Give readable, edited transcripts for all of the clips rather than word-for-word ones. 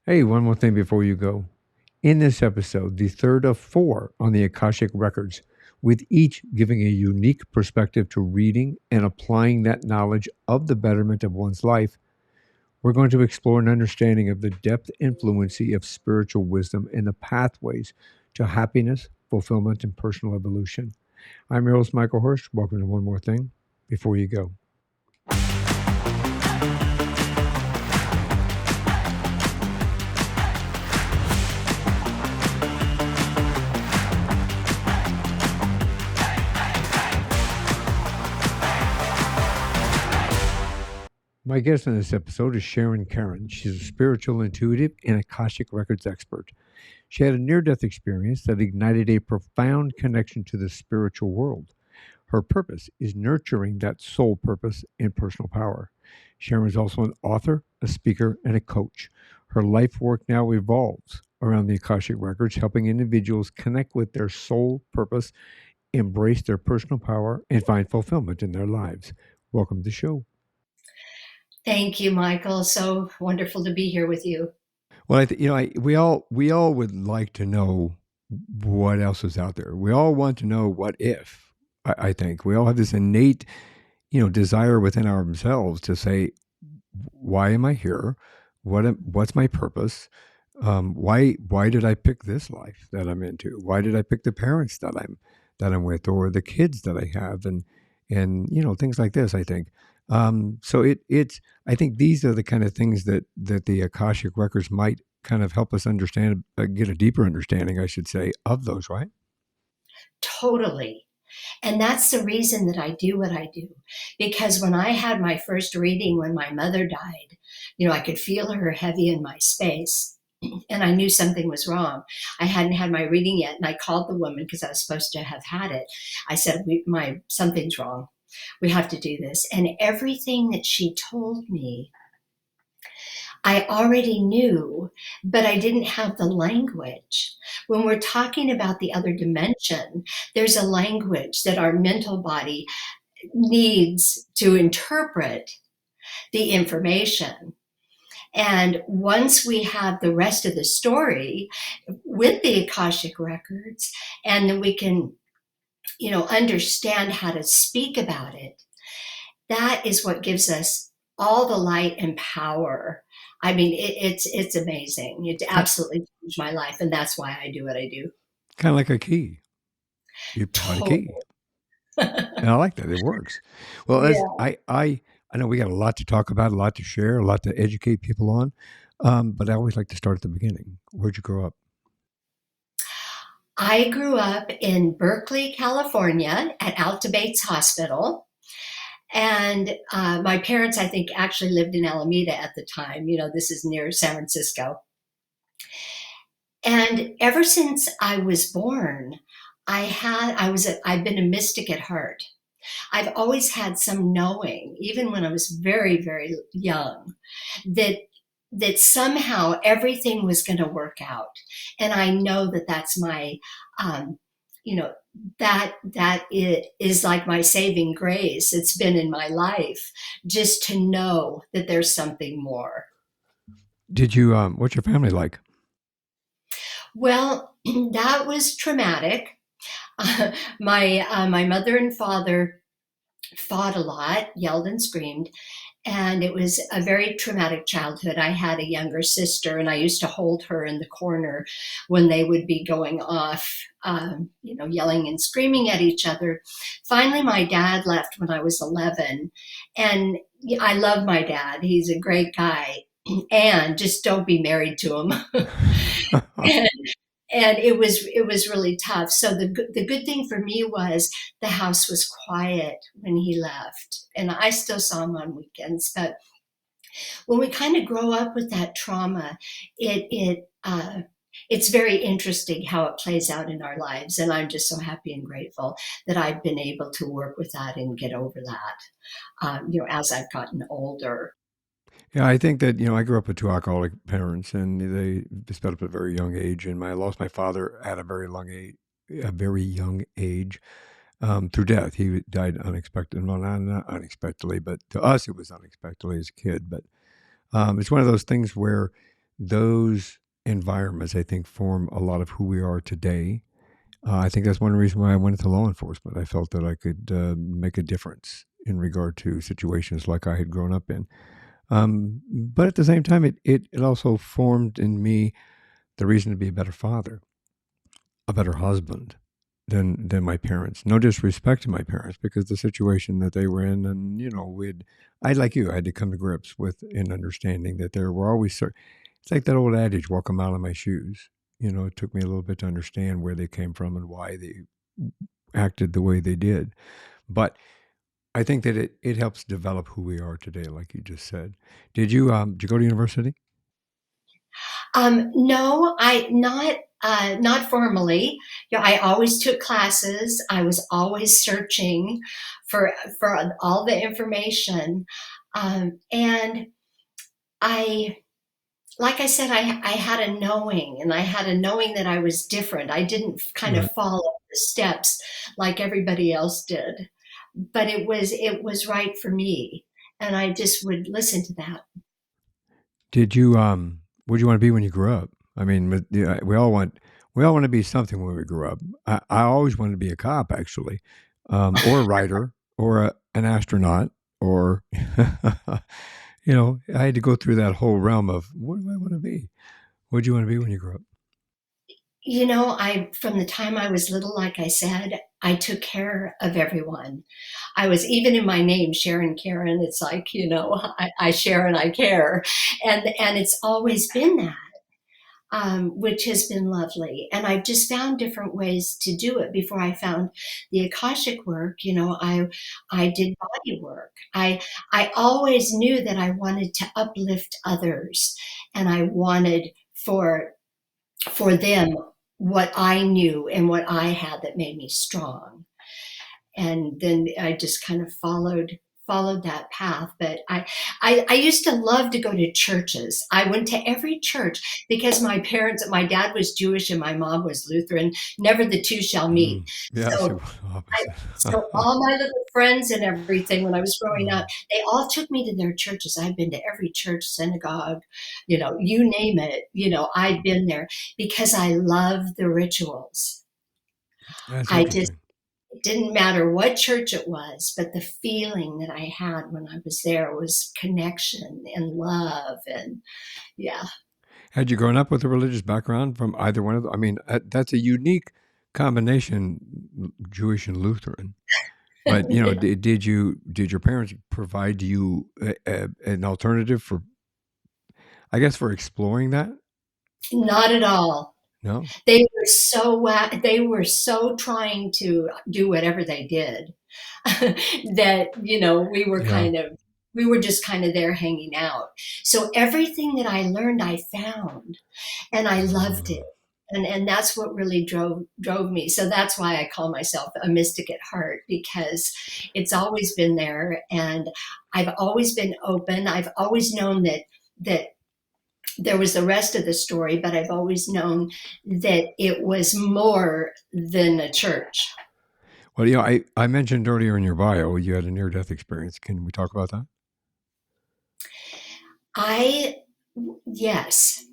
Hey, one more thing before you go. In this episode, the third of four on the Akashic Records, with each giving a unique perspective to reading and applying that knowledge of the betterment of one's life, we're going to explore an understanding of the depth and fluency of spiritual wisdom and the pathways to happiness, fulfillment, and personal evolution. I'm your host, Michael Hirsch. Welcome to One More Thing Before You Go. My guest in this episode is Sharon Caren. She's a spiritual intuitive and Akashic Records expert. She had a near death experience that ignited a profound connection to the spiritual world. Her purpose is nurturing that soul purpose and personal power. Sharon is also an author, a speaker, and a coach. Her life work now revolves around the Akashic Records, helping individuals connect with their soul purpose, embrace their personal power, and find fulfillment in their lives. Welcome to the show. Thank you, Michael. So wonderful to be here with you. Well, we all would like to know what else is out there. We all want to know what if. I think we all have this innate, desire within ourselves to say, "Why am I here? What's my purpose? Why did I pick this life that I'm into? Why did I pick the parents that I'm with, or the kids that I have, and things like this." I think so. It's I think these are the kind of things that the Akashic records might kind of help us understand, get a deeper understanding, I should say, of those. Right? Totally. And that's the reason that I do what I do. Because when I had my first reading when my mother died, I could feel her heavy in my space. And I knew something was wrong. I hadn't had my reading yet, and I called the woman because I was supposed to have had it. I said, "My something's wrong. We have to do this." And everything that she told me I already knew, but I didn't have the language. When we're talking about the other dimension, there's a language that our mental body needs to interpret the information. And once we have the rest of the story with the Akashic records, and then we can, understand how to speak about it, that is what gives us all the light and power. I mean, it's amazing. It Kind absolutely changed my life, and that's why I do what I do. kind of like a key. You bought a key, Total. and I like that. It works. Well, as Yeah. I know we got a lot to talk about, a lot to share, a lot to educate people on. But I always like to start at the beginning. Where'd you grow up? I grew up in Berkeley, California, at Alta Bates Hospital. And my parents, I think, actually lived in Alameda at the time. This is near San Francisco. And ever since I was born, I've been a mystic at heart. I've always had some knowing, even when I was very, very young, that somehow everything was going to work out. And I know that that's my, you know, that it is like my saving grace. It's been in my life just to know that there's something more. Did you? What's your family like? Well, that was traumatic. My mother and father fought a lot, yelled and screamed, and it was a very traumatic childhood. I had a younger sister, and I used to hold her in the corner when they would be going off, yelling and screaming at each other. Finally, my dad left when I was 11, and I love my dad. He's a great guy, and just don't be married to him. and, and it was really tough. So the good thing for me was the house was quiet when he left, and I still saw him on weekends. But when we kind of grow up with that trauma, it's very interesting how it plays out in our lives, and I'm just so happy and grateful that I've been able to work with that and get over that. As I've gotten older. Yeah, I think that I grew up with two alcoholic parents, and they split up at a very young age. And I lost my father at a very young age, through death. He died unexpected. Well, not unexpectedly, but to us it was unexpectedly as a kid. But it's one of those things where those environments, I think, form a lot of who we are today. I think that's one reason why I went into law enforcement. I felt that I could make a difference in regard to situations like I had grown up in. But at the same time, it also formed in me the reason to be a better father, a better husband than my parents. No disrespect to my parents because the situation that they were in, and I like you, I had to come to grips with an understanding that there were always it's like that old adage, walk a mile in my shoes. It took me a little bit to understand where they came from and why they acted the way they did. But I think that it helps develop who we are today, like you just said. Did you go to university? No, I not formally. I always took classes. I was always searching for all the information, and I, like I said, I had a knowing, and I had a knowing that I was different. I didn't kind of Right. follow the steps like everybody else did, but it was right for me, and I just would listen to that. Did you what do you want to be when you grow up? I mean, yeah, we all want to be something when we grow up. I always wanted to be a cop, actually, or a writer, or an astronaut, or I had to go through that whole realm of what do I want to be? What do you want to be when you grow up? I from the time I was little, like I said, I took care of everyone. I was even in my name, Sharon Caren. It's like, I share and I care, and it's always been that, which has been lovely. And I've just found different ways to do it. Before I found the Akashic work, I did body work. I always knew that I wanted to uplift others, and I wanted for them what I knew and what I had that made me strong. And then I just kind of followed that path. But I used to love to go to churches. I went to every church because my dad was Jewish and my mom was Lutheran. Never the two shall meet. Yes, it So was I, opposite. so all my little friends and everything when I was growing Uh, up, they all took me to their churches. I've been to every church, synagogue, you name it. I'd been there because I love the rituals. that's I just interesting. It didn't matter what church it was, but the feeling that I had when I was there was connection and love, and yeah. Had you grown up with a religious background from either one of them? I mean, that's a unique combination, Jewish and Lutheran. But Yeah. did your parents provide you an alternative for, I guess, for exploring that? Not at all. No. They were so trying to do whatever they did that Yeah. we were just kind of there hanging out. So everything that I learned, I found, and I loved it. Uh, And that's what really drove me. So that's why I call myself a mystic at heart, because it's always been there, and I've always been open. I've always known that there was the rest of the story, but I've always known that it was more than a church. well, I mentioned earlier in your bio you had a near death experience. Can we talk about that? I Yes.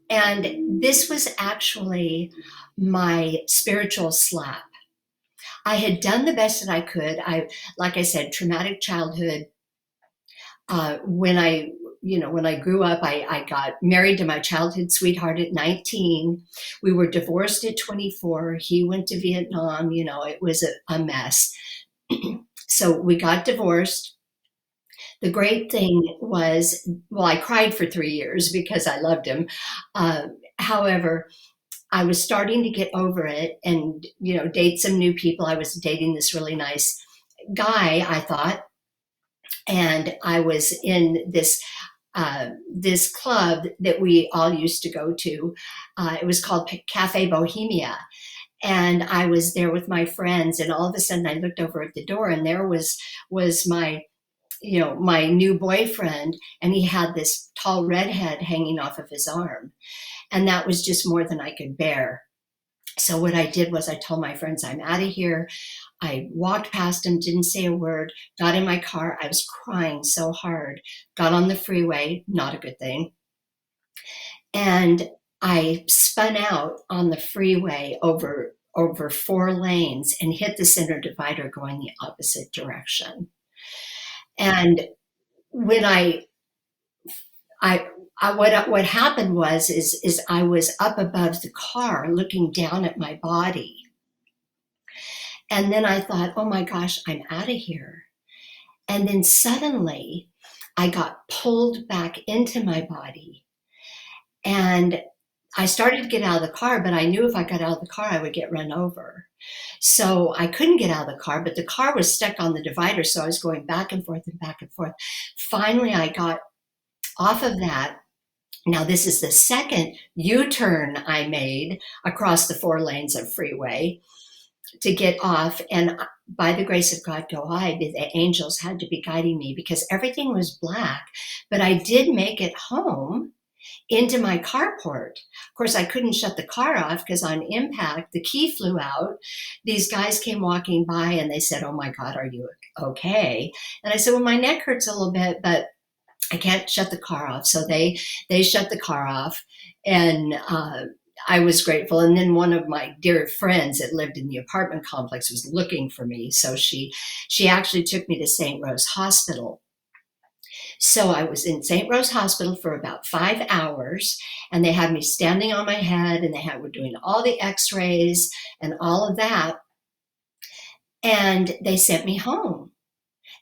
And this was actually my spiritual slap. I had done the best that I could. Like I said, traumatic childhood. When I grew up, I got married to my childhood sweetheart at 19. We were divorced at 24. He went to Vietnam. It was a mess. So we got divorced. The great thing was, well, I cried for 3 years because I loved him. However, I was starting to get over it and, date some new people. I was dating this really nice guy, I thought, and I was in this club that we all used to go to. It was called Cafe Bohemia, and I was there with my friends. And all of a sudden, I looked over at the door, and there was my new boyfriend, and he had this tall redhead hanging off of his arm, and that was just more than I could bear. So what I did was I told my friends, I'm out of here. I walked past him, didn't say a word, got in my car. I was crying so hard, got on the freeway, not a good thing. And I spun out on the freeway over 4 lanes and hit the center divider going the opposite direction. And when I, what happened is I was up above the car looking down at my body. And then I thought, oh my gosh, I'm out of here. And then suddenly I got pulled back into my body. And I started to get out of the car, but I knew if I got out of the car, I would get run over. So I couldn't get out of the car, but the car was stuck on the divider. So I was going back and forth and back and forth. Finally, I got off of that. Now, this is the second U-turn I made across the 4 lanes of freeway to get off. And by the grace of God go I, the angels had to be guiding me because everything was black. But I did make it home into my carport. Of course, I couldn't shut the car off because on impact, the key flew out. These guys came walking by and they said, oh my God, are you okay? And I said, well, my neck hurts a little bit, but I can't shut the car off. So they shut the car off, and I was grateful. And then one of my dear friends that lived in the apartment complex was looking for me. So she actually took me to St. Rose Hospital. So I was in St. Rose Hospital for about 5 hours, and they had me standing on my head, and were doing all the x-rays and all of that. And they sent me home.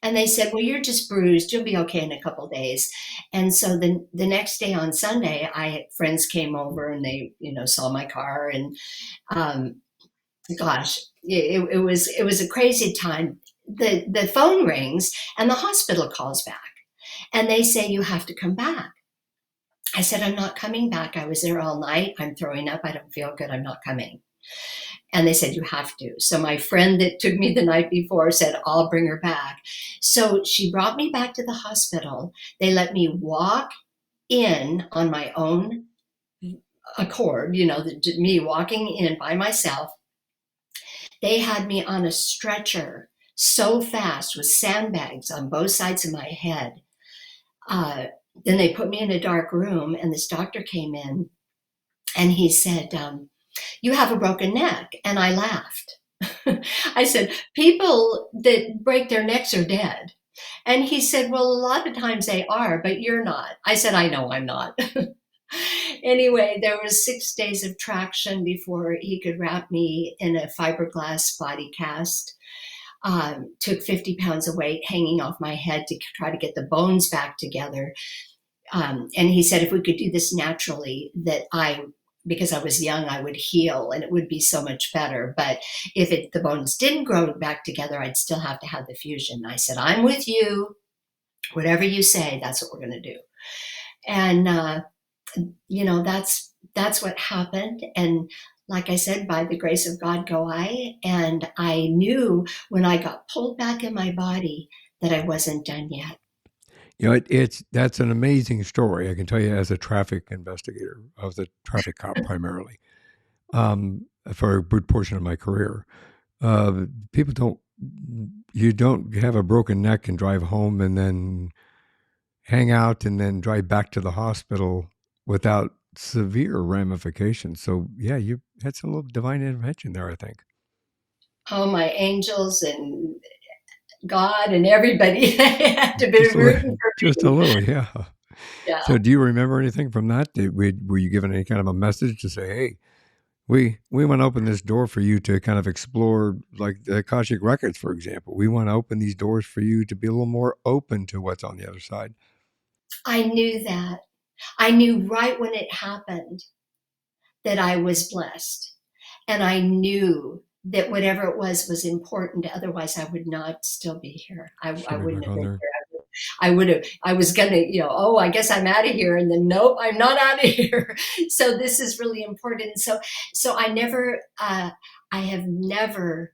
And they said, well, you're just bruised. You'll be okay in a couple of days. And so the next day on Sunday, friends came over and they, saw my car, and gosh, it was a crazy time. The phone rings and the hospital calls back and they say, you have to come back. I said, I'm not coming back. I was there all night. I'm throwing up. I don't feel good. I'm not coming. And they said, you have to. So my friend that took me the night before said, I'll bring her back. So she brought me back to the hospital. They let me walk in on my own accord, me walking in by myself. They had me on a stretcher so fast with sandbags on both sides of my head. Then they put me in a dark room, and this doctor came in and he said, you have a broken neck. And I laughed. I said, people that break their necks are dead. And he said, well, a lot of times they are, but you're not. I said, I know I'm not. Anyway, there was 6 days of traction before he could wrap me in a fiberglass body cast. Took 50 pounds of weight hanging off my head to try to get the bones back together. And he said, if we could do this naturally, that because I was young, I would heal and it would be so much better. But if the bones didn't grow back together, I'd still have to have the fusion. I said, I'm with you. Whatever you say, that's what we're going to do. And, that's what happened. And like I said, by the grace of God go I. And I knew when I got pulled back in my body that I wasn't done yet. That's an amazing story. I can tell you, as a traffic investigator, I was a traffic cop primarily for a good portion of my career. You don't have a broken neck and drive home and then hang out and then drive back to the hospital without severe ramifications. So yeah, you had some little divine intervention there, I think. Oh, my angels and God and everybody had to be Just a rooting little, for just a me. little, yeah. Yeah. So do you remember anything from that? Were you given any kind of a message to say, hey, we want to open this door for you to kind of explore, like the Akashic Records, for example. We want to open these doors for you to be a little more open to what's on the other side. I knew that. I knew right when it happened that I was blessed. And I knew that whatever it was important. Otherwise, I would not still be here. I Still be wouldn't back have on been there. here. I was going to, oh, I guess I'm out of here. And then, nope, I'm not out of here. So this is really important. So I have never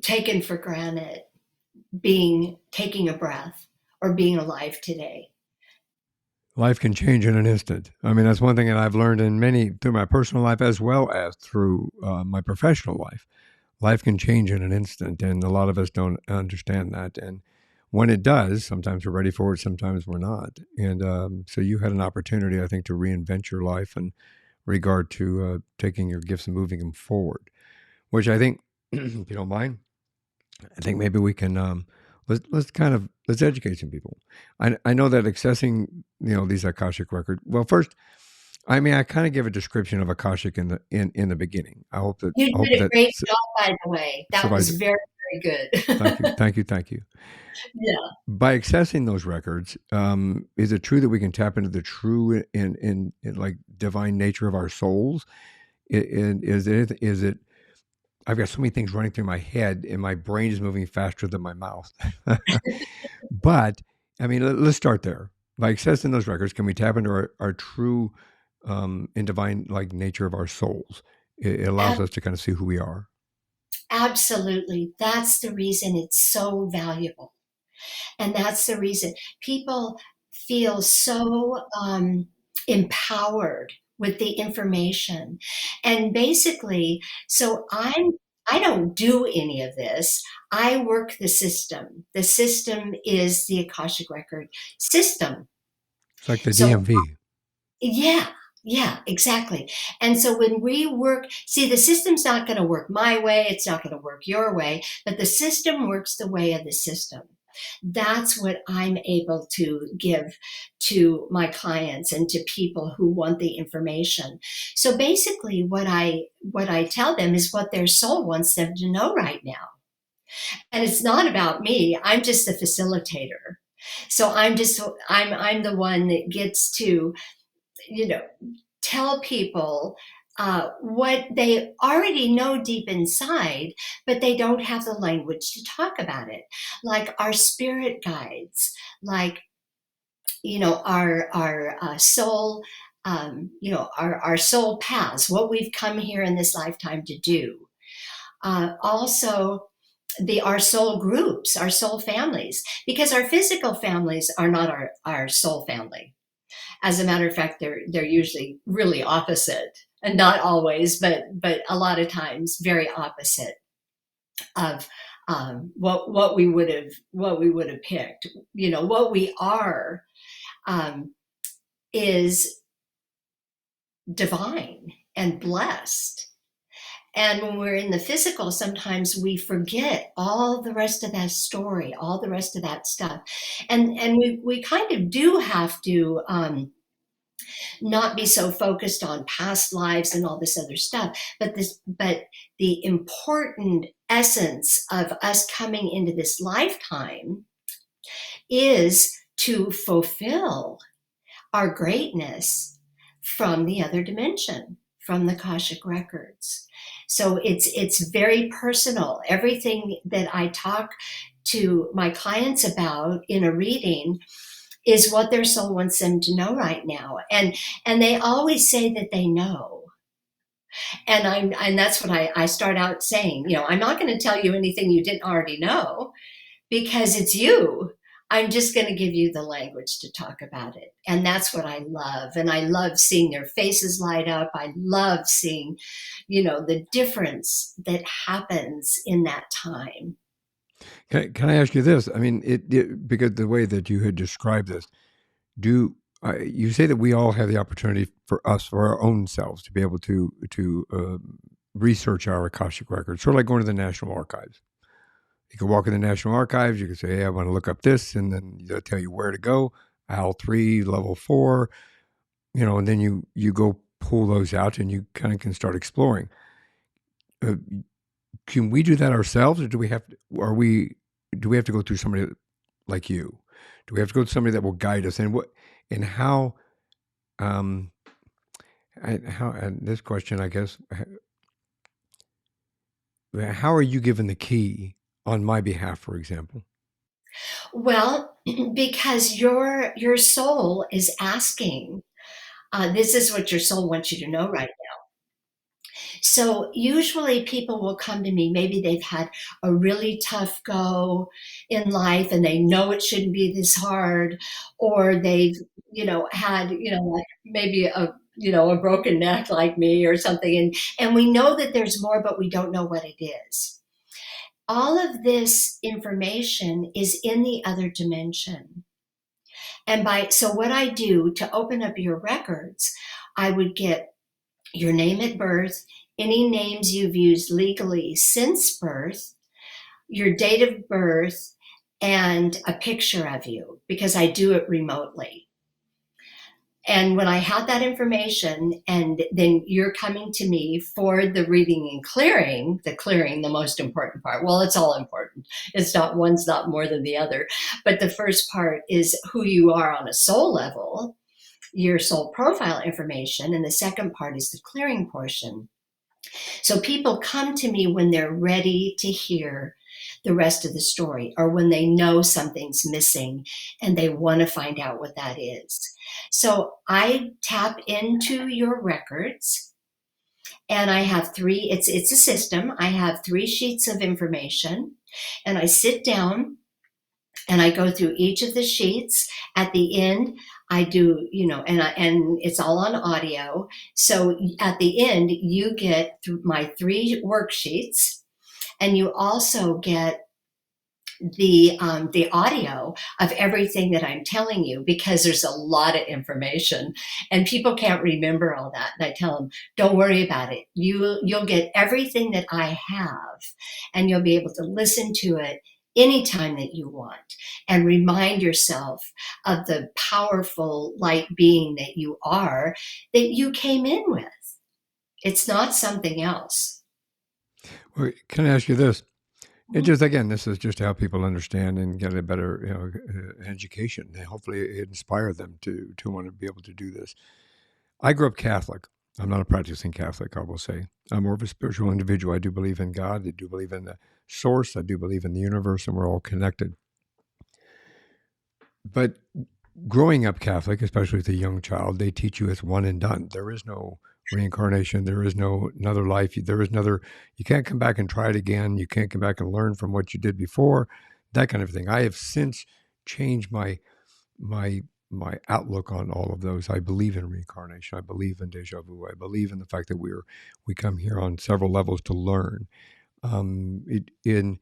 taken for granted taking a breath or being alive today. Life can change in an instant. I mean, that's one thing that I've learned through my personal life as well as through my professional life. Life can change in an instant, and a lot of us don't understand that. And when it does, sometimes we're ready for it, sometimes we're not. And so you had an opportunity, I think, to reinvent your life in regard to taking your gifts and moving them forward, which I think, if you don't mind, I think maybe we can let's kind of let's educate some people. I know that accessing these Akashic records. Well, first, I mean, I kind of give a description of Akashic in the beginning. You I hope did a that great job, by the way. That was suffices. very, very Thank you, good. thank you, thank you. Yeah. By accessing those records, is it true that we can tap into the true in like divine nature of our souls? Is it? I've got so many things running through my head, and my brain is moving faster than my mouth. But I mean, let's start there. By accessing those records, can we tap into our true and divine like nature of our souls? It allows Ab- us to kind of see who we are. Absolutely. That's the reason it's so valuable. And that's the reason people feel so empowered with the information. And basically, so I don't do any of this. I work the system. The system is the Akashic Record system. It's like the So DMV. yeah, yeah, exactly. And so when we work, see, the system's not going to work my way, it's not going to work your way, but the system works the way of the system. That's what I'm able to give to my clients and to people who want the information. So basically what I tell them is what their soul wants them to know right now. And it's not about me. I'm just the facilitator. So I'm the one that gets to, you know, tell people what they already know deep inside, but they don't have the language to talk about it. Like our spirit guides, like our soul, our soul paths, what we've come here in this lifetime to do. Also, our soul groups, our soul families, because our physical families are not our soul family. As a matter of fact, they're usually really opposite, and not always, but a lot of times very opposite of what we would have picked. What we are um, is divine and blessed. And when we're in the physical, sometimes we forget all the rest of that story, all the rest of that stuff, and we kind of do have to. Not be so focused on past lives and all this other stuff, but the important essence of us coming into this lifetime is to fulfill our greatness from the other dimension, from the Akashic records. So it's very personal. Everything that I talk to my clients about in a reading is what their soul wants them to know right now. And they always say that they know. And that's what I start out saying. I'm not going to tell you anything you didn't already know because it's you. I'm just going to give you the language to talk about it. And that's what I love. And I love seeing their faces light up. I love seeing, the difference that happens in that time. Can I ask you this? I mean, because the way that you had described this, do you say that we all have the opportunity for our own selves to be able to research our Akashic records, sort of like going to the National Archives. You can walk in the National Archives. You can say, "Hey, I want to look up this," and then they'll tell you where to go. Al 3, level 4, and then you go pull those out, and you kind of can start exploring. Uh, can we do that ourselves, or do we have? Do we have to go through somebody like you? Do we have to go to somebody that will guide us? And how? Um, and this question, I guess, how are you given the key on my behalf, for example? Well, because your soul is asking. This is what your soul wants you to know right. So usually people will come to me, maybe they've had a really tough go in life and they know it shouldn't be this hard, or they've, had, like maybe a broken neck like me or something. And we know that there's more, but we don't know what it is. all of this information is in the other dimension. So what I do to open up your records, I would get your name at birth, any names you've used legally since birth, your date of birth, and a picture of you, because I do it remotely. And when I have that information, and then you're coming to me for the reading and clearing, the most important part. Well, it's all important. It's not, one's not more than the other. But the first part is who you are on a soul level, your soul profile information. And the second part is the clearing portion. So people come to me when they're ready to hear the rest of the story, or when they know something's missing and they want to find out what that is. So I tap into your records, and I have it's a system. I have 3 sheets of information, and I sit down and I go through each of the sheets. At the end, I do, and it's all on audio. So at the end, you get my 3 worksheets, and you also get the audio of everything that I'm telling you, because there's a lot of information and people can't remember all that. And I tell them, don't worry about it. You'll get everything that I have, and you'll be able to listen to it anytime that you want, and remind yourself of the powerful light being that you are, that you came in with. It's not something else. Well, can I ask you this? It Mhm. just, again, this is just to help people understand and get a better, education, and hopefully it inspire them to want to be able to do this. I grew up Catholic. I'm not a practicing Catholic, I will say. I'm more of a spiritual individual. I do believe in God. I do believe in the source. I do believe in the universe, and we're all connected. But growing up Catholic, especially as a young child, they teach you it's one and done. There is no reincarnation. There is no another life. There is another. You can't come back and try it again. You can't come back and learn from what you did before. That kind of thing. I have since changed my my outlook on all of those. I believe in reincarnation. I believe in deja vu. I believe in the fact that we come here on several levels to learn. In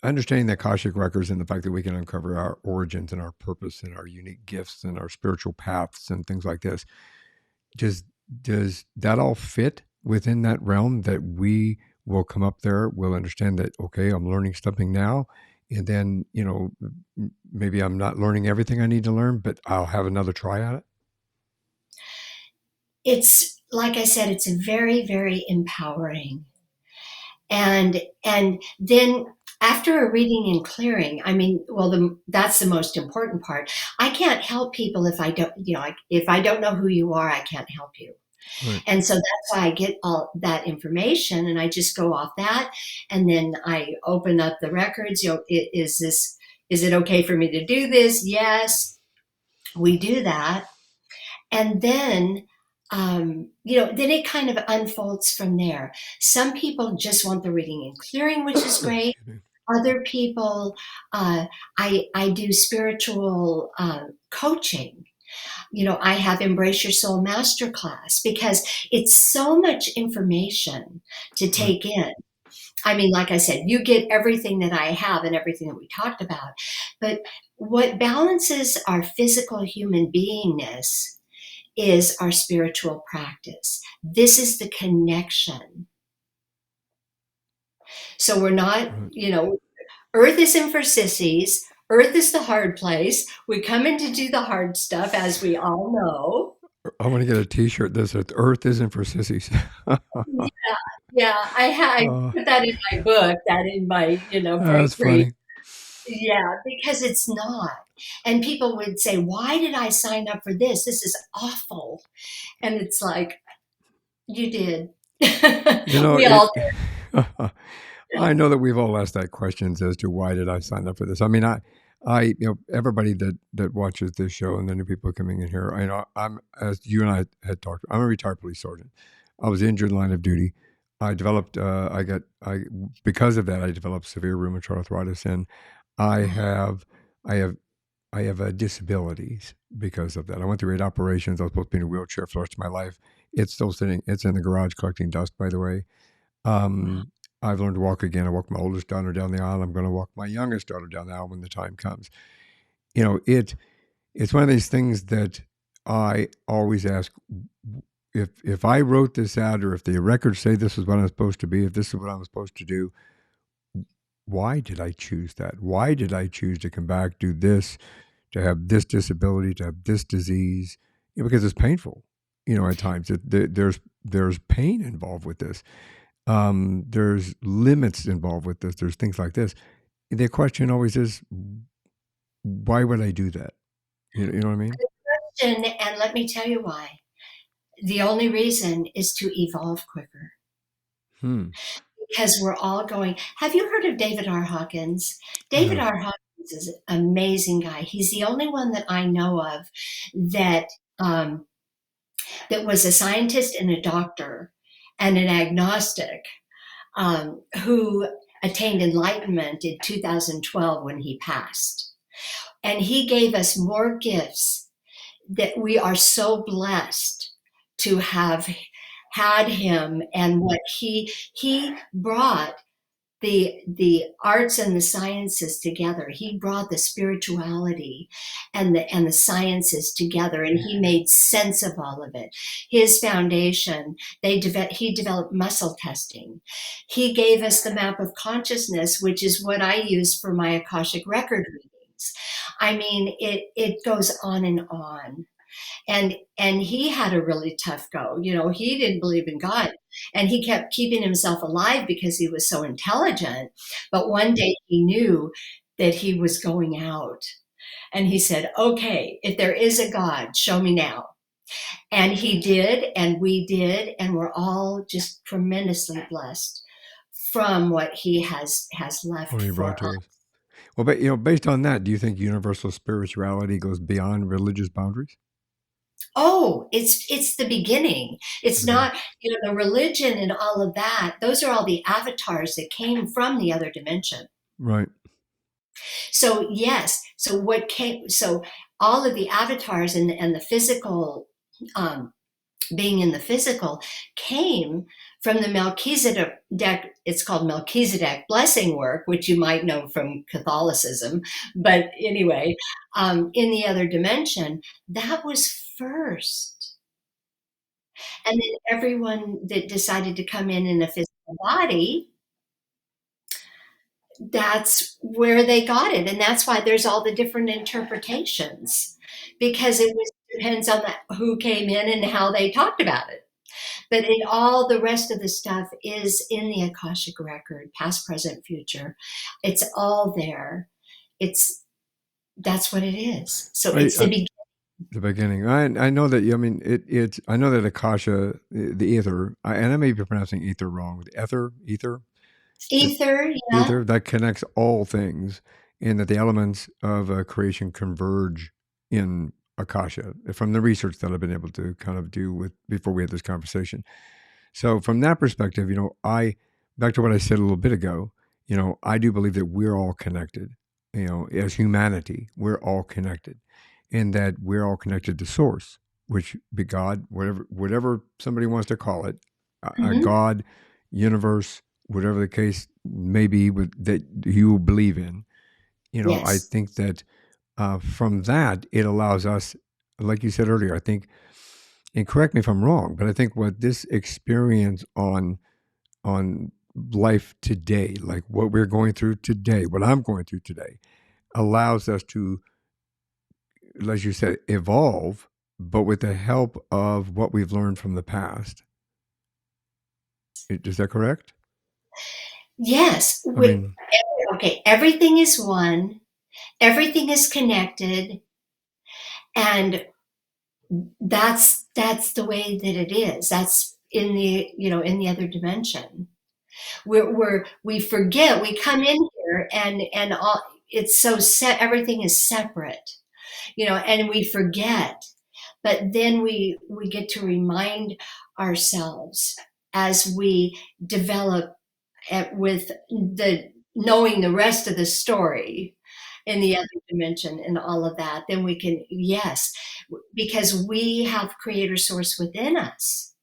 understanding the Akashic Records and the fact that we can uncover our origins and our purpose and our unique gifts and our spiritual paths and things like this, does does that all fit within that realm that we will come up there, we'll understand that, okay, I'm learning something now, and then, maybe I'm not learning everything I need to learn, but I'll have another try at it? It's like I said, it's very, very empowering. And then after a reading and clearing, I mean, well, that's the most important part. I can't help people if I don't, if I don't know who you are, I can't help you. Right. And so that's why I get all that information, and I just go off that, and then I open up the records. Is it okay for me to do this? Yes, we do that. And then then it kind of unfolds from there. Some people just want the reading and clearing, which is great. Excuse me. Other people, uh, I do spiritual coaching. I have Embrace Your Soul Masterclass, because it's so much information to Right. take in. I mean, like I said, you get everything that I have and everything that we talked about. But what balances our physical human beingness is our spiritual practice. This is the connection. So we're not, Right. Earth isn't for sissies. Earth is the hard place. We come in to do the hard stuff, as we all know. I want to get a T-shirt that says "Earth isn't for sissies." Yeah, yeah. I uh, put that in my book, that in my, that's breakthrough. funny. Yeah, because it's not. And people would say, why did I sign up for this? This is awful. And it's like, you did. You know We it. all I know that we've all asked that questions as to why did I sign up for this. I mean, everybody that watches this show and the new people coming in here, I'm, as you and I had talked, I'm a retired police sergeant. I was injured in line of duty. I developed, because of that, I developed severe rheumatoid arthritis, and I did. have, I have, I have disabilities because of that. I went through 8 operations. I was supposed to be in a wheelchair for the rest of my life. It's still sitting. It's in the garage collecting dust, by the way. Wow. Um, I've learned to walk again. I walk my oldest daughter down the aisle. I'm going to walk my youngest daughter down the aisle when the time comes. You know, it's one of these things that I always ask, if I wrote this out, or if the records say this is what I'm supposed to be, if this is what I'm supposed to do, why did I choose that? Why did I choose to come back, do this, to have this disability, to have this disease? You know, because it's painful. You know, at times there's pain involved with this. There's limits involved with this. There's things like this. The question always is, why would I do that? You know what I mean? And let me tell you why. The only reason is to evolve quicker. Hmm. Because we're all going. Have you heard of David R. Hawkins? David No. R. Hawkins is an amazing guy. He's the only one that I know of that um, that was a scientist and a doctor and an agnostic who attained enlightenment in 2012 when he passed. And he gave us more gifts that we are so blessed to have had him, and what he brought the arts and the sciences together. He brought the spirituality and the sciences together, and he made sense of all of it. His foundation, he developed muscle testing. He gave us the map of consciousness, which is what I use for my Akashic record readings. I mean, it goes on and on. And he had a really tough go. You know, he didn't believe in God, and he kept keeping himself alive because he was so intelligent. But one day he knew that he was going out, and he said, okay, if there is a God, show me now. And he did, and we did, and we're all just tremendously blessed from what he has What left he for brought us. to us. Well, but based on that, do you think universal spirituality goes beyond religious boundaries? Oh, it's the beginning. It's Okay. not, the religion and all of that. Those are all the avatars that came from the other dimension. Right. So yes, so all of the avatars and the physical, um, being in the physical, came from the Melchizedek. It's called Melchizedek blessing work, which you might know from Catholicism. But anyway, in the other dimension, that was first. And then everyone that decided to come in a physical body, that's where they got it. And that's why there's all the different interpretations, because it was depends on who came in and how they talked about it. But in all the rest of the stuff is in the Akashic record, past, present, future. It's all there. It's That's what it is. So Right. it's the beginning. The beginning. I know that. I mean, it's. I know that Akasha, the ether, and I may be pronouncing ether wrong. The ether, the Ether, yeah. ether that connects all things, and that the elements of creation converge in Akasha. From the research that I've been able to kind of do with before we had this conversation. So from that perspective, I back to what I said a little bit ago. I do believe that we're all connected. As humanity, we're all connected, and that we're all connected to Source, which be God, whatever somebody wants to call it, a Hmm. God, universe, whatever the case may be that you believe in. I Yes. think that from that it allows us, like you said earlier. I think, and correct me if I'm wrong, but I think what this experience on life today, like what we're going through today, what I'm going through today, allows us to, as you said, evolve, but with the help of what we've learned from the past. Is that correct? Yes. I mean, Okay, everything is one, everything is connected, and that's the way that it is. That's in the other dimension. We forget, we come in here, and all it's so set, everything is separate, and we forget. But then we get to remind ourselves as we develop with the knowing the rest of the story in the other dimension and all of that, then we can, yes, because we have creator source within us.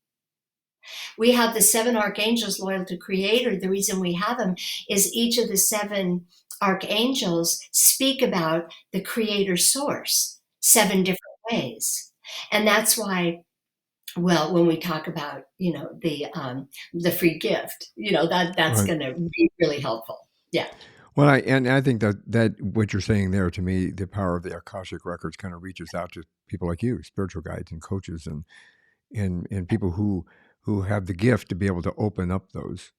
We have the seven archangels loyal to Creator. The reason we have them is each of the seven archangels speak about the Creator source seven different ways. And that's why, well, when we talk about, the free gift, that's Right. going to be really helpful. Yeah. Well, I think that what you're saying there, to me, the power of the Akashic Records kind of reaches out to people like you, spiritual guides and coaches, and people who have the gift to be able to open up those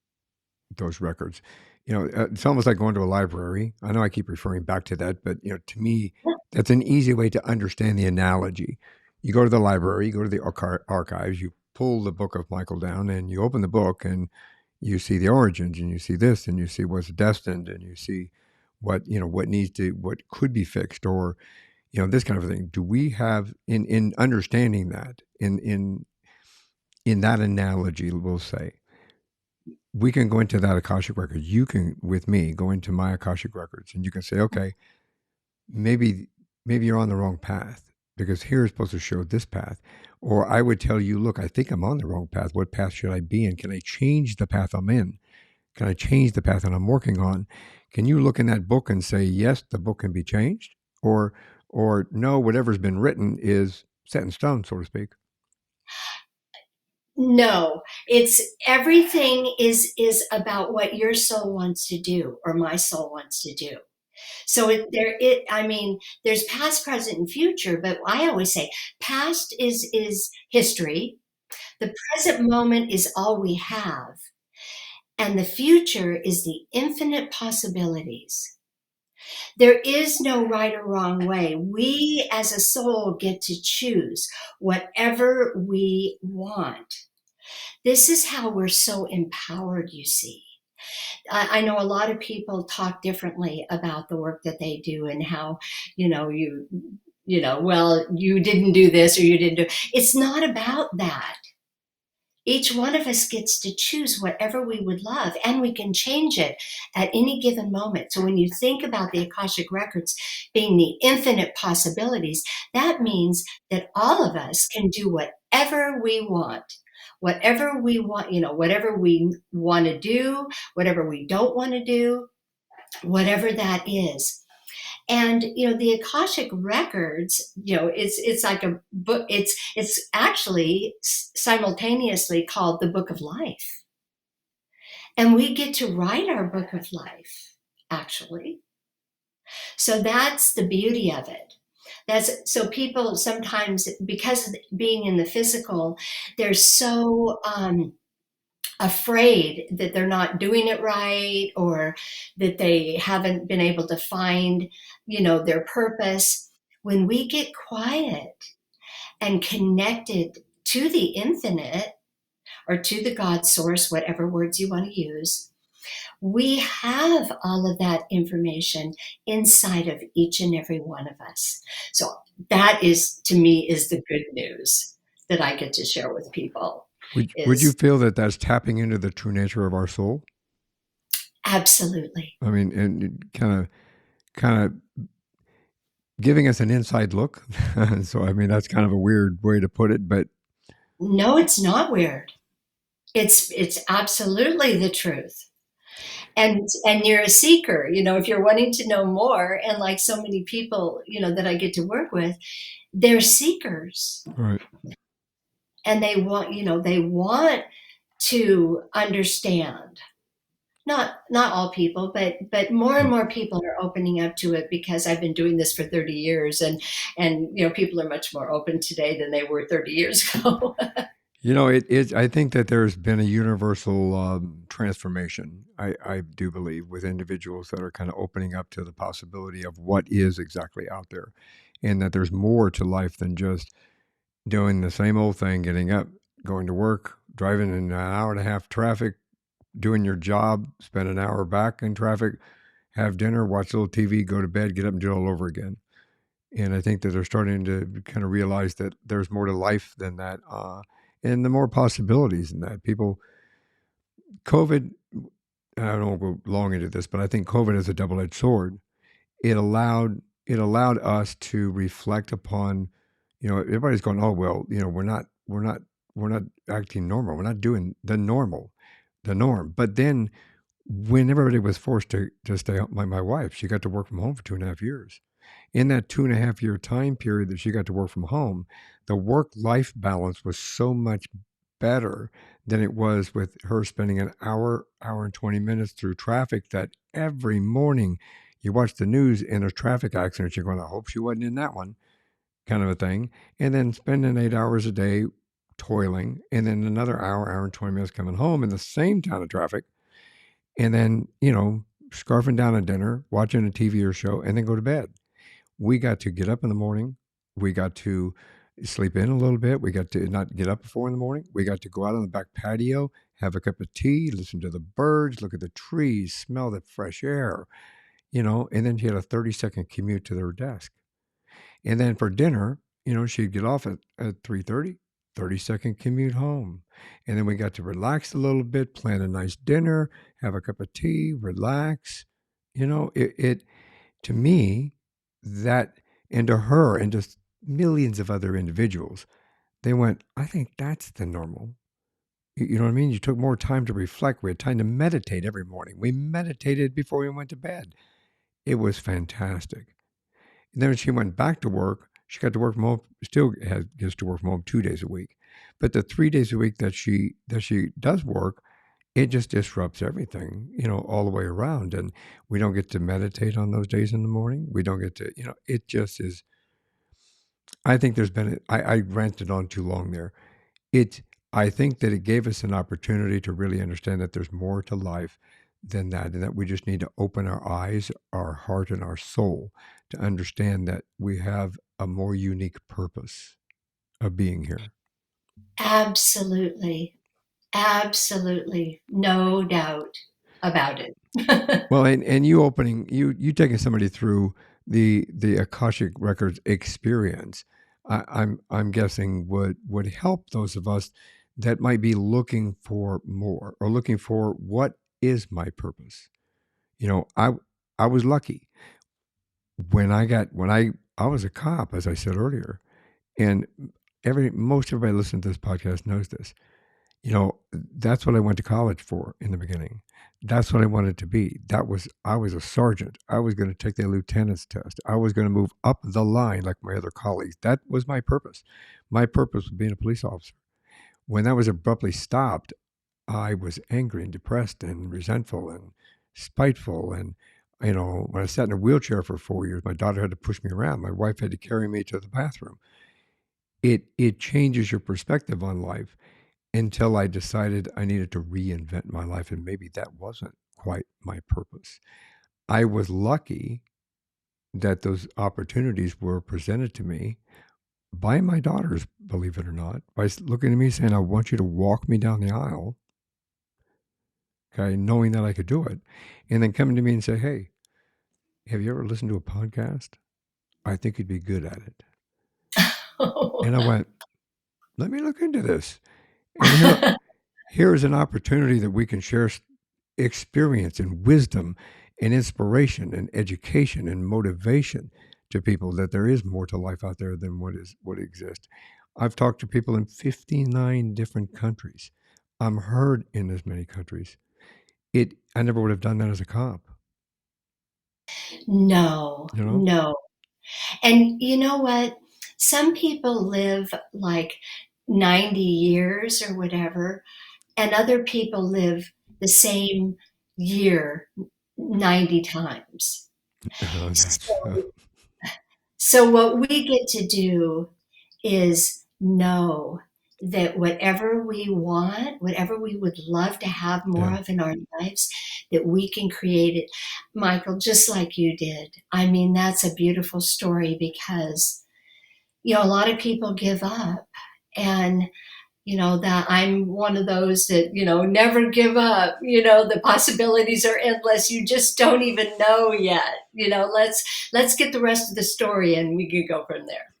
records. It's almost like going to a library. I know I keep referring back to that, but to me, that's an easy way to understand the analogy. You go to the library, you go to the archives, you pull the book of Michael down, and you open the book, and you see the origins, and you see this, and you see what's destined, and you see what could be fixed, or this kind of thing. Do we have in understanding that in that analogy, we'll say, we can go into that Akashic record. You can, with me, go into my Akashic records, and you can say, okay, maybe you're on the wrong path, because here is supposed to show this path. Or I would tell you, look, I think I'm on the wrong path. What path should I be in? Can I change the path I'm in? Can I change the path that I'm working on? Can you look in that book and say, yes, the book can be changed? Or no, whatever's been written is set in stone, so to speak. No, it's everything is about what your soul wants to do or my soul wants to do. So I mean, there's past, present, and future, but I always say past is history. The present moment is all we have. And the future is the infinite possibilities. There is no right or wrong way. We as a soul get to choose whatever we want. This is how we're so empowered, you see. I know a lot of people talk differently about the work that they do and how, well, you didn't do this or you didn't do. It's not about that. Each one of us gets to choose whatever we would love, and we can change it at any given moment. So when you think about the Akashic Records being the infinite possibilities, that means that all of us can do whatever we want. Whatever we want, whatever we want to do, whatever we don't want to do, whatever that is. And the Akashic Records, it's like a book. It's actually simultaneously called the Book of Life, and we get to write our book of life, actually. So that's the beauty of it. That's so people sometimes, because of being in the physical, they're so afraid that they're not doing it right, or that they haven't been able to find, their purpose. When we get quiet and connected to the infinite or to the God source, whatever words you want to use, we have all of that information inside of each and every one of us. So that is, to me, is the good news that I get to share with people. Would you Is feel that that's tapping into the true nature of our soul? absolutely. I mean, and kind of giving us an inside look. So, I mean, that's kind of a weird way to put it, but No, it's not weird. It's absolutely the truth. And you're a seeker, if you're wanting to know more, and like so many people, that I get to work with, they're seekers. right. And they want to understand. Not all people, but more and more people are opening up to it, because I've been doing this for 30 years, and people are much more open today than they were 30 years ago. It is. I think that there's been a universal transformation. I do believe, with individuals that are kind of opening up to the possibility of what is exactly out there, and that there's more to life than just doing the same old thing, getting up, going to work, driving in an hour and a half traffic, doing your job, spend an hour back in traffic, have dinner, watch a little TV, go to bed, get up and do it all over again. And I think that they're starting to kind of realize that there's more to life than that, and the more possibilities than that. COVID, I don't want to go long into this, but I think COVID is a double-edged sword. It allowed us to reflect upon, everybody's going, oh well, we're not acting normal. We're not doing the normal, the norm. But then when everybody was forced to stay home, my wife, she got to work from home for 2.5 years. In that 2.5 year time period that she got to work from home, the work life balance was so much better than it was with her spending an hour and 20 minutes through traffic that every morning you watch the news in a traffic accident, you're going, I hope she wasn't in that one, kind of a thing. And then spending 8 hours a day toiling, and then another hour and 20 minutes coming home in the same kind of traffic. And then, scarfing down a dinner, watching a TV or show, and then go to bed. We got to get up in the morning. We got to sleep in a little bit. We got to not get up before in the morning. We got to go out on the back patio, have a cup of tea, listen to the birds, look at the trees, smell the fresh air, and then she had a 30-second commute to their desk. And then for dinner, she'd get off at 3:30, 30-second commute home. And then we got to relax a little bit, plan a nice dinner, have a cup of tea, relax. It to me, that, and to her, and just millions of other individuals, they went, I think that's the normal. You know what I mean? You took more time to reflect. We had time to meditate every morning. We meditated before we went to bed. It was fantastic. And then when she went back to work, she got to work from home, still gets to work from home 2 days a week. But the 3 days a week that she does work, it just disrupts everything, all the way around. And we don't get to meditate on those days in the morning. We don't get to, it just is. I think there's been, I ranted on too long there. I think that it gave us an opportunity to really understand that there's more to life than that, and that we just need to open our eyes, our heart, and our soul to understand that we have a more unique purpose of being here. Absolutely. Absolutely. No doubt about it. Well, and you taking somebody through the Akashic Records experience, I'm guessing would help those of us that might be looking for more, or looking for what is my purpose. I was lucky when I was a cop, as I said earlier, and most everybody listening to this podcast knows this. That's what I went to college for in the beginning. That's what I wanted to be. I was a sergeant. I was going to take the lieutenant's test. I was going to move up the line like my other colleagues. That was my purpose. My purpose was being a police officer. When that was abruptly stopped, I was angry and depressed and resentful and spiteful. And, when I sat in a wheelchair for 4 years, my daughter had to push me around. My wife had to carry me to the bathroom. It changes your perspective on life, until I decided I needed to reinvent my life, and maybe that wasn't quite my purpose. I was lucky that those opportunities were presented to me by my daughters, believe it or not, by looking at me saying, I want you to walk me down the aisle, okay, knowing that I could do it, and then coming to me and say, hey, have you ever listened to a podcast? I think you'd be good at it. And I went, let me look into this. And here is an opportunity that we can share experience and wisdom and inspiration and education and motivation to people, that there is more to life out there than what exists. I've talked to people in 59 different countries. I'm heard in as many countries. I never would have done that as a cop. No, You know? no. And you know what? Some people live like 90 years or whatever, and other people live the same year 90 times. That's So what we get to do is know that whatever we want, whatever we would love to have more yeah, of in our lives, that we can create it. Michael, just like you did. I mean, that's a beautiful story because, a lot of people give up. And, that I'm one of those that, never give up. The possibilities are endless. You just don't even know yet. Let's get the rest of the story and we can go from there.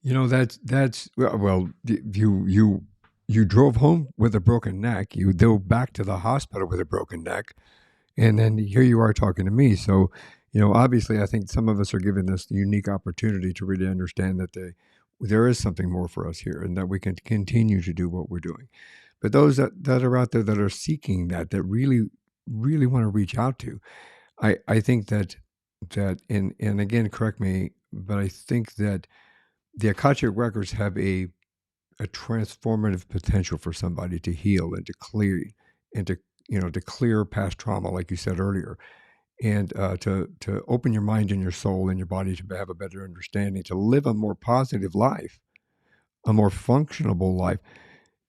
that's well, you drove home with a broken neck. You drove back to the hospital with a broken neck, and then here you are talking to me. So, obviously, I think some of us are given this unique opportunity to really understand that there is something more for us here, and that we can continue to do what we're doing. But those that are out there that are seeking that really really want to reach out to, I think that and again, correct me, but I think that the Akashic Records have a transformative potential for somebody to heal and to clear and to to clear past trauma, like you said earlier, and to open your mind and your soul and your body to have a better understanding, to live a more positive life, a more functionable life.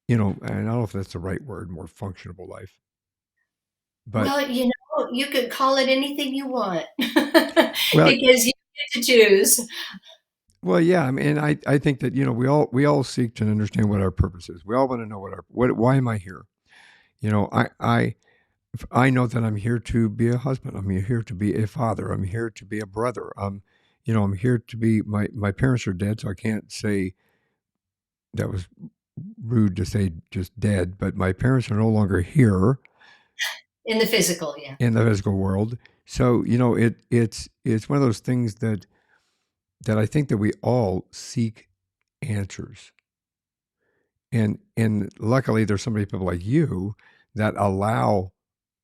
And I don't know if that's the right word, more functionable life, but Well, you could call it anything you want well, because you get to choose. yeah. I mean, I think that we all seek to understand what our purpose is. We all want to know what why am I here? I know that I'm here to be a husband. I'm here to be a father. I'm here to be a brother. I'm here to be my parents are dead, so I can't say that was rude to say just dead, but my parents are no longer here In the physical, yeah. in the physical world. So, it's one of those things that I think that we all seek answers. And luckily there's so many people like you that allow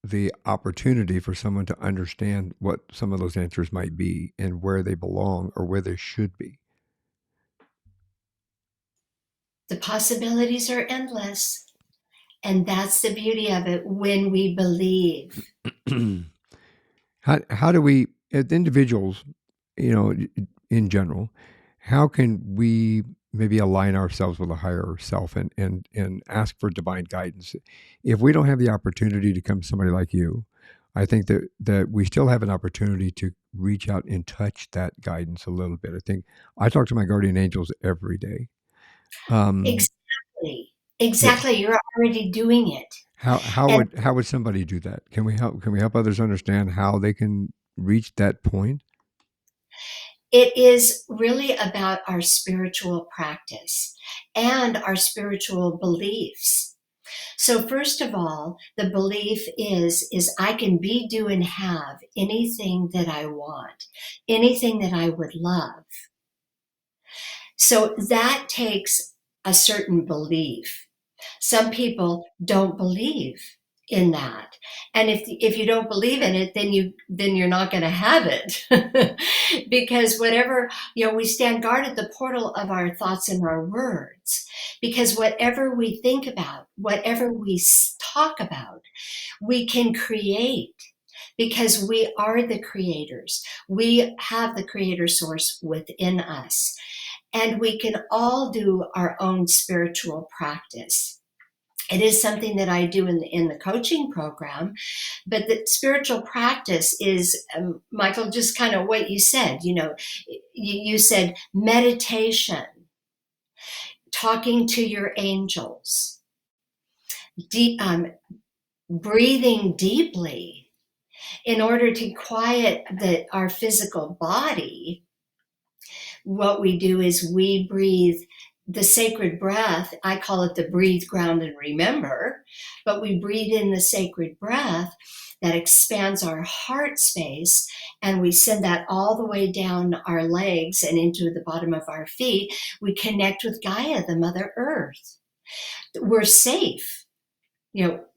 the opportunity for someone to understand what some of those answers might be and where they belong or where they should be. The possibilities are endless. And that's the beauty of it when we believe. How do we, as individuals, in general, how can we maybe align ourselves with a higher self and ask for divine guidance? If we don't have the opportunity to come to somebody like you, I think that we still have an opportunity to reach out and touch that guidance a little bit. I think I talk to my guardian angels every day. Um, Exactly. yeah, Exactly. You're already doing it. And how would somebody do that? Can we help others understand how they can reach that point? it is really about our spiritual practice and our spiritual beliefs. So first of all, the belief is I can be, do, and have anything that I want, anything that I would love. So that takes a certain belief. Some people don't believe in that. And if you don't believe in it, then you're not going to have it. Because whatever, we stand guard at the portal of our thoughts and our words. Because whatever we think about, whatever we talk about, we can create because we are the creators. We have the creator source within us, and we can all do our own spiritual practice. It is something that I do in the coaching program, but the spiritual practice is, Michael, just kind of what you said. You said meditation, talking to your angels, deep, breathing deeply in order to quiet our physical body. What we do is we breathe the sacred breath. I call it the breathe, ground, and remember. But we breathe in the sacred breath that expands our heart space, and we send that all the way down our legs and into the bottom of our feet. We connect with Gaia, the Mother Earth. We're safe.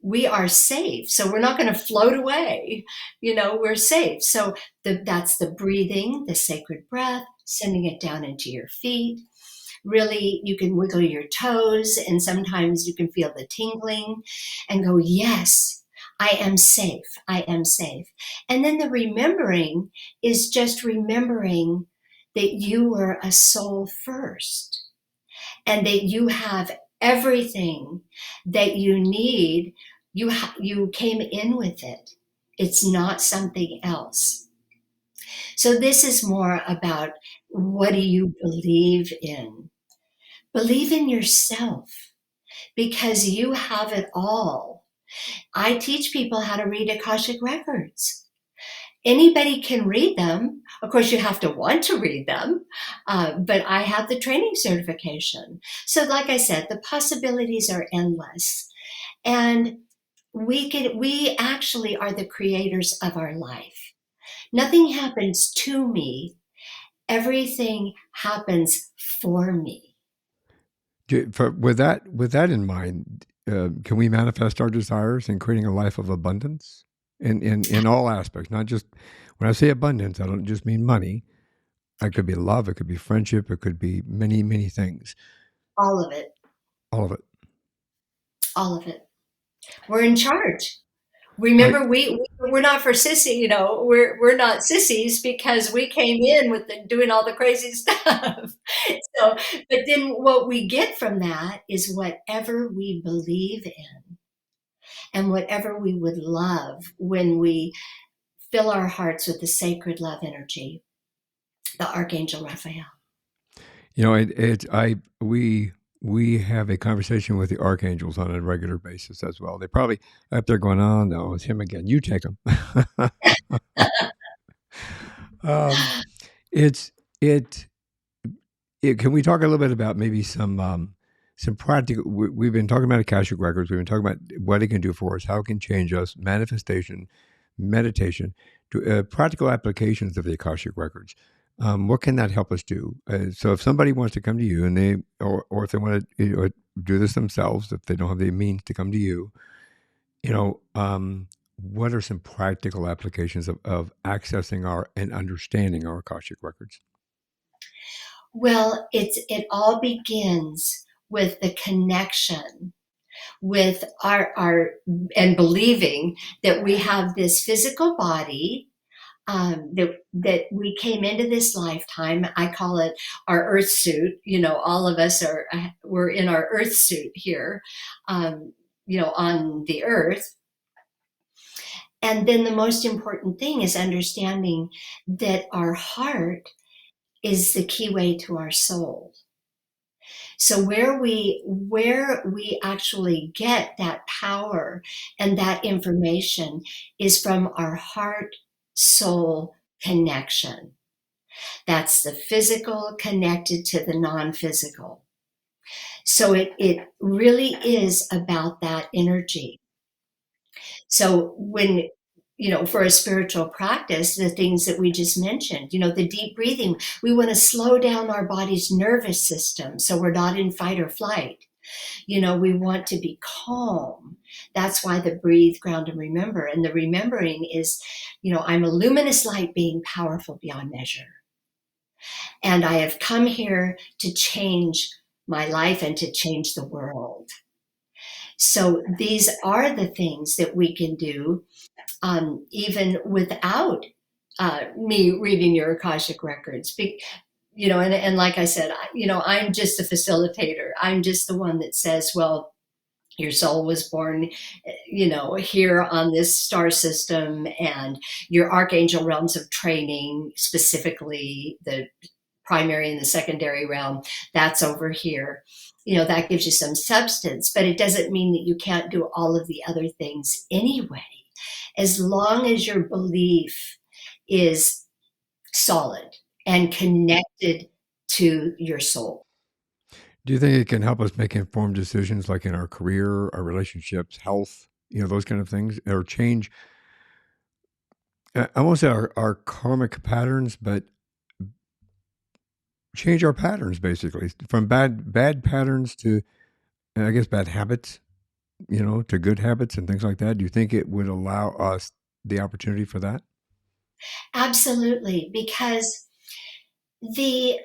We are safe. So we're not going to float away. We're safe. So that's the breathing, the sacred breath, sending it down into your feet. Really, you can wiggle your toes, and sometimes you can feel the tingling and go, yes, I am safe. I am safe. And then the remembering is just remembering that you were a soul first and that you have everything that you need. You came in with it. It's not something else. So this is more about, what do you believe in? Believe in yourself because you have it all. I teach people how to read Akashic Records. Anybody can read them. Of course, you have to want to read them, but I have the training certification. So, like I said, the possibilities are endless, and we actually are the creators of our life. Nothing happens to me. Everything happens for me. With that in mind, can we manifest our desires in creating a life of abundance in all aspects? Not just when I say abundance, I don't just mean money. It could be love, it could be friendship, it could be many, many things. All of it. All of it. All of it. We're in charge. I Remember, we're not for sissy, we're not sissies because we came in with doing all the crazy stuff. So, but then what we get from that is whatever we believe in and whatever we would love when we fill our hearts with the sacred love energy, the Archangel Raphael. we have a conversation with the archangels on a regular basis as well. They probably up there going, "Oh no, it's him again. You take him." um, it's it, it. Can we talk a little bit about maybe some practical? We've been talking about Akashic Records. We've been talking about what it can do for us, how it can change us, manifestation, meditation, to practical applications of the Akashic Records. What can that help us do? So if somebody wants to come to you and or if they want to do this themselves, if they don't have the means to come to you, what are some practical applications of accessing and understanding our Akashic Records? Well, it all begins with the connection with our and believing that we have this physical body, that we came into this lifetime. I call it our earth suit. All of us we're in our earth suit here, on the earth. And then the most important thing is understanding that our heart is the key way to our soul. So where we actually get that power and that information is from our heart soul connection. That's the physical connected to the non-physical. So it really is about that energy. So for a spiritual practice, the things that we just mentioned, the deep breathing, we want to slow down our body's nervous system so we're not in fight or flight. We want to be calm. That's why the breathe, ground, and remember. And the remembering is, I'm a luminous light being powerful beyond measure. And I have come here to change my life and to change the world. So these are the things that we can do, even without me reading your Akashic Records. And like I said, I'm just a facilitator. I'm just the one that says, well, your soul was born, here on this star system, and your archangel realms of training, specifically the primary and the secondary realm, that's over here. That gives you some substance, but it doesn't mean that you can't do all of the other things anyway, as long as your belief is solid and connected to your soul. Do you think it can help us make informed decisions, like in our career, our relationships, health, those kind of things, or change? I won't say our karmic patterns, but change our patterns basically from bad patterns to, I guess, bad habits, to good habits and things like that. Do you think it would allow us the opportunity for that? Absolutely, because the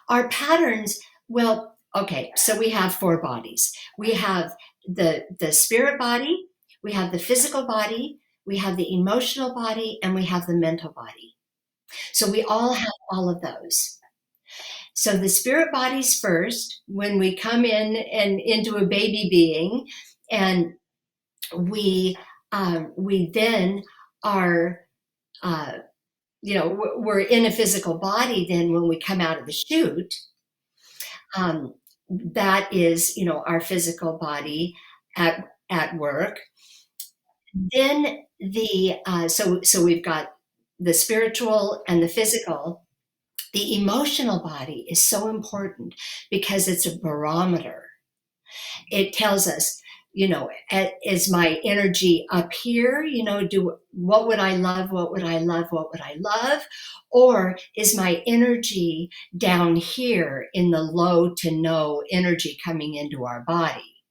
our patterns, well, okay, so we have four bodies. We have the spirit body, we have the physical body, we have the emotional body, and we have the mental body. So we all have all of those. So the spirit body's first when we come in and into a baby being, and we then are, uh, we're in a physical body. Then when we come out of the chute, um, that is, our physical body at work. Then so we've got the spiritual and the physical. The emotional body is so important because it's a barometer. It tells us, Is my energy up here? What would I love? What would I love? What would I love? Or is my energy down here in the low to no energy coming into our body?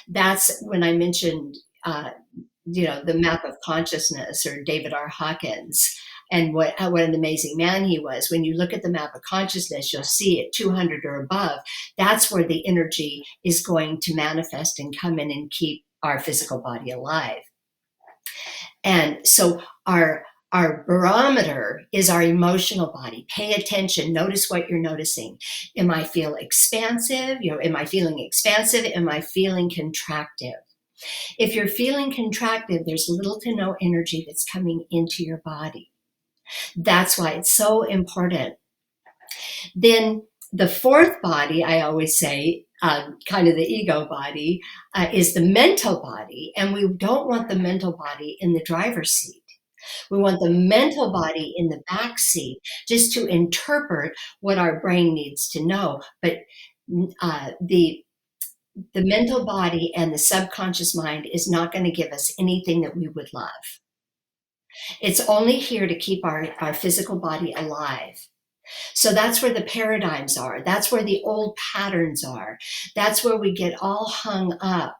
That's when I mentioned, the map of consciousness, or David R. Hawkins, and what an amazing man he was. When you look at the map of consciousness, you'll see at 200 or above, that's where the energy is going to manifest and come in and keep our physical body alive. And so our barometer is our emotional body. Pay attention. Notice what you're noticing. Am I feel expansive? Am I feeling expansive? Am I feeling contractive? If you're feeling contracted, there's little to no energy that's coming into your body. That's why it's so important. Then the fourth body, I always say, kind of the ego body, is the mental body. And we don't want the mental body in the driver's seat. We want the mental body in the back seat, just to interpret what our brain needs to know. But the mental body and the subconscious mind is not going to give us anything that we would love. It's only here to keep our physical body alive. So that's where the paradigms are. That's where the old patterns are. That's where we get all hung up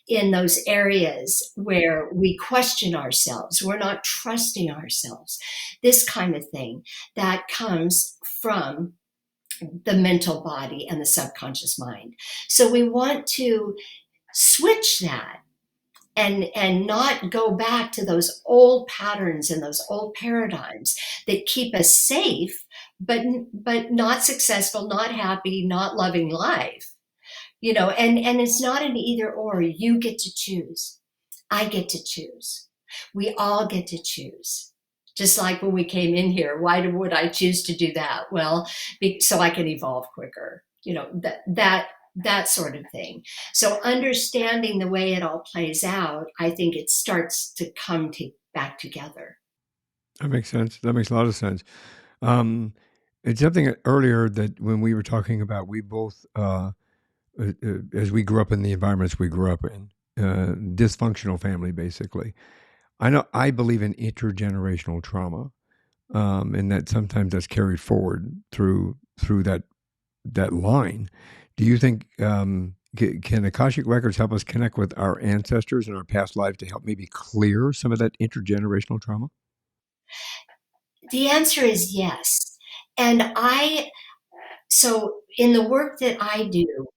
in those areas where we question ourselves. We're not trusting ourselves. This kind of thing that comes from the mental body and the subconscious mind. So we want to switch that and not go back to those old patterns and those old paradigms that keep us safe, but not successful, not happy, not loving life. And it's not an either or. You get to choose. I get to choose. We all get to choose. Just like when we came in here, why would I choose to do that? Well, so I can evolve quicker. That sort of thing. So understanding the way it all plays out, I think it starts to come back together. That makes sense. That makes a lot of sense. It's something earlier that when we were talking about, we both, as we grew up in the environments we grew up in, dysfunctional family, basically. I believe in intergenerational trauma, and that sometimes that's carried forward through that line. Do you think can Akashic Records help us connect with our ancestors and our past lives to help maybe clear some of that intergenerational trauma? The answer is yes. And so in the work that I do,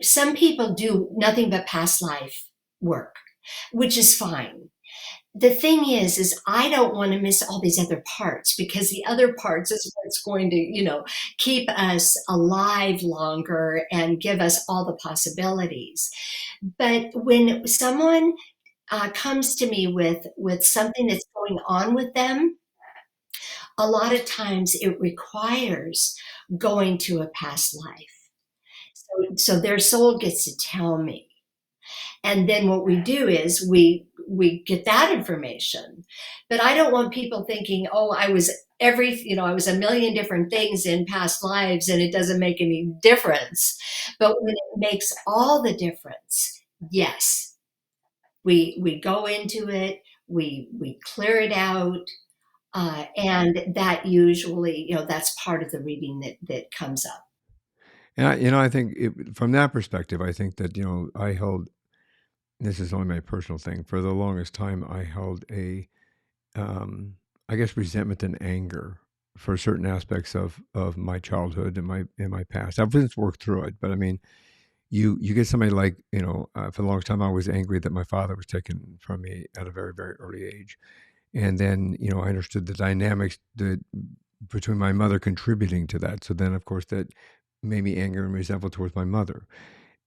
some people do nothing but past life work, which is fine. The thing is I don't want to miss all these other parts, because the other parts is what's going to, keep us alive longer and give us all the possibilities. But when someone comes to me with something that's going on with them, a lot of times it requires going to a past life. So their soul gets to tell me. And then what we do is we get that information. But I don't want people thinking, oh, I was I was a million different things in past lives and it doesn't make any difference. But when it makes all the difference, yes, we go into it, we clear it out, and that usually, that's part of the reading that comes up. And I think from that perspective, I think that I held. This is only my personal thing. For the longest time, I held I guess, resentment and anger for certain aspects of my childhood and my past. I've since worked through it, but I mean, you get somebody like for the longest time, I was angry that my father was taken from me at a very, very early age, and then I understood the dynamics that between my mother contributing to that. So then, of course, that made me angry and resentful towards my mother,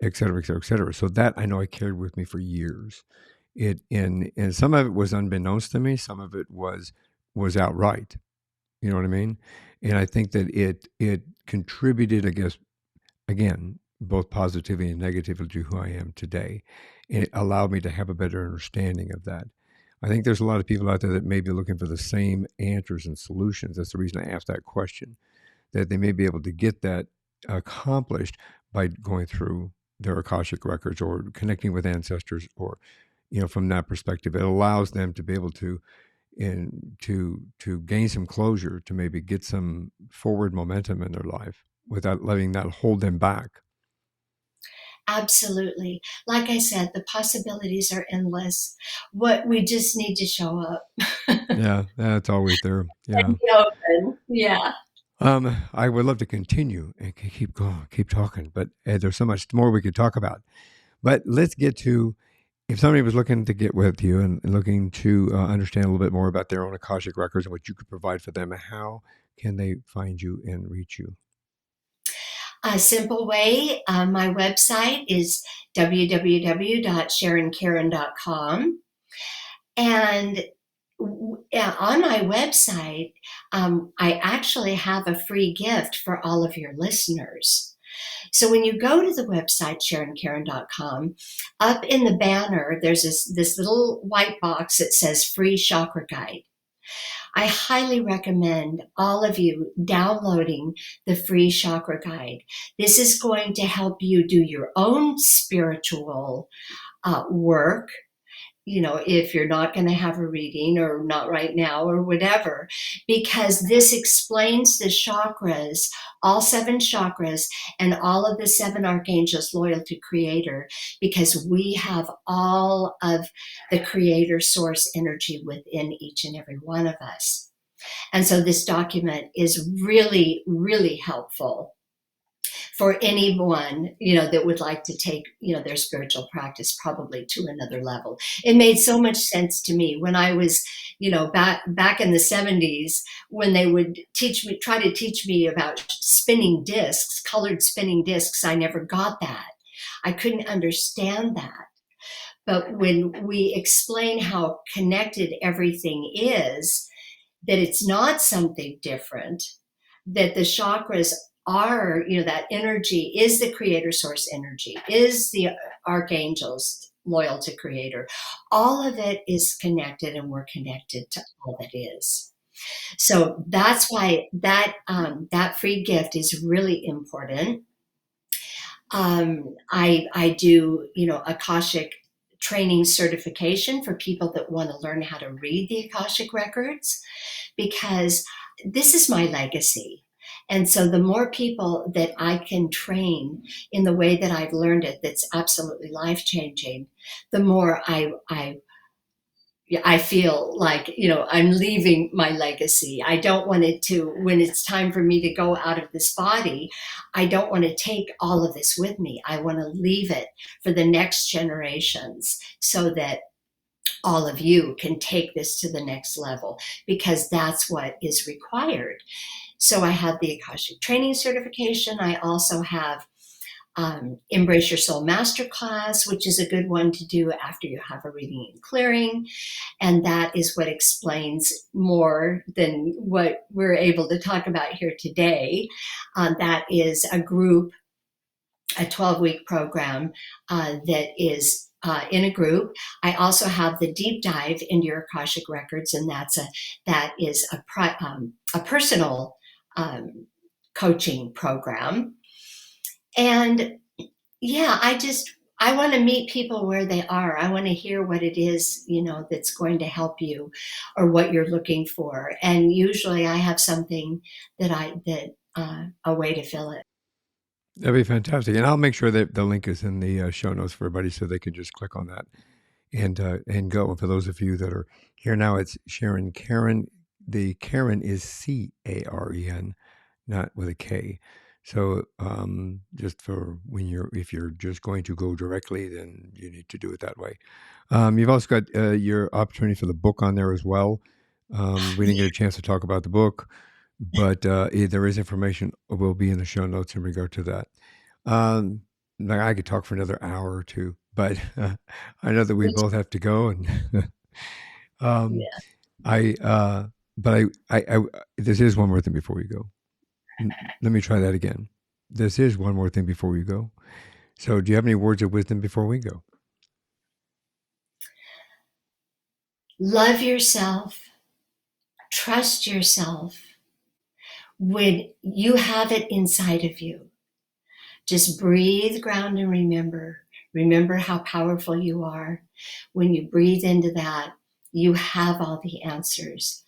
et cetera, et cetera, et cetera. So that I know I carried with me for years. And some of it was unbeknownst to me. Some of it was outright. You know what I mean? And I think that it contributed, I guess, again, both positively and negatively to who I am today. And it allowed me to have a better understanding of that. I think there's a lot of people out there that may be looking for the same answers and solutions. That's the reason I asked that question, that they may be able to get that accomplished by going through their Akashic records or connecting with ancestors, or from that perspective, it allows them to be able to to gain some closure, to maybe get some forward momentum in their life without letting that hold them back. Absolutely. Like I said, the possibilities are endless. What we just need to show up. Yeah, that's always there. Yeah. And be open. Yeah. I would love to continue and keep going, keep talking, but there's so much more we could talk about. But let's get to, if somebody was looking to get with you and looking to understand a little bit more about their own Akashic records and what you could provide for them, how can they find you and reach you? A simple way, my website is www.sharoncaren.com. And yeah, on my website, I actually have a free gift for all of your listeners. So when you go to the website, SharonCaren.com, up in the banner, there's this little white box that says free chakra guide. I highly recommend all of you downloading the free chakra guide. This is going to help you do your own spiritual work, if you're not going to have a reading or not right now or whatever, because this explains the chakras, all 7 chakras, and all of the 7 archangels loyal to Creator, because we have all of the Creator source energy within each and every one of us. And so this document is really, really helpful for anyone, that would like to take, their spiritual practice probably to another level. It made so much sense to me when I was, back in the 70s, when they would try to teach me about spinning discs, colored spinning discs. I never got that. I couldn't understand that. But when we explain how connected everything is, that it's not something different, that the chakras are, that energy is the Creator source energy, is the archangels loyal to Creator. All of it is connected, and we're connected to all that is. So that's why that free gift is really important. I do, Akashic training certification for people that want to learn how to read the Akashic records, because this is my legacy. And so the more people that I can train in the way that I've learned it, that's absolutely life changing, the more I feel like, I'm leaving my legacy. I don't want it to, when it's time for me to go out of this body, I don't want to take all of this with me. I want to leave it for the next generations, so that all of you can take this to the next level, because that's what is required. So I have the Akashic training certification. I also have Embrace Your Soul Masterclass, which is a good one to do after you have a reading and clearing. And that is what explains more than what we're able to talk about here today. That is a 12-week program that is in a group. I also have the deep dive into your Akashic records, and that is a personal coaching program. And yeah, I want to meet people where they are. I want to hear what it is, that's going to help you, or what you're looking for. And usually I have something a way to fill it. That'd be fantastic. And I'll make sure that the link is in the show notes for everybody so they can just click on that and go. And for those of you that are here now, it's Sharon Caren. The Caren is Caren, not with a K. So just for if you're just going to go directly, then you need to do it that way. You've also got your opportunity for the book on there as well. We didn't get a chance to talk about the book, but there is information will be in the show notes in regard to that. Like I could talk for another hour or two, but I know that we both have to go, and um, Yeah. This is one more thing before we go. Let me try that again. This is one more thing before we go. So, do you have any words of wisdom before we go? Love yourself. Trust yourself. When you have it inside of you, Just breathe, ground, and remember. Remember how powerful you are. When you breathe into that, you have all the answers.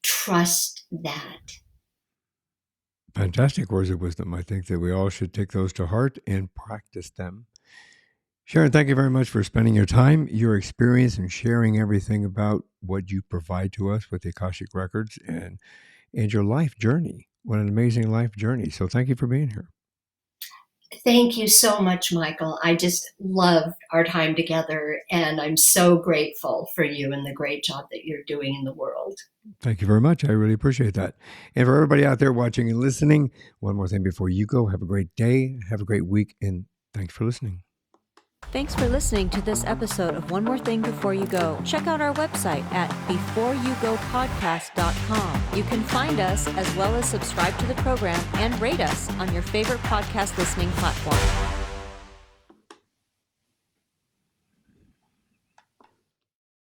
Trust that. Fantastic words of wisdom. I think that we all should take those to heart and practice them. Sharon, thank you very much for spending your time, your experience, and sharing everything about what you provide to us with the Akashic Records and your life journey. What an amazing life journey. So thank you for being here. Thank you so much, Michael. I just loved our time together, and I'm so grateful for you and the great job that you're doing in the world. Thank you very much. I really appreciate that. And for everybody out there watching and listening, one more thing before you go. Have a great day. Have a great week. And thanks for listening. Thanks for listening to this episode of One More Thing Before You Go. Check out our website at beforeyougopodcast.com. You can find us as well as subscribe to the program and rate us on your favorite podcast listening platform.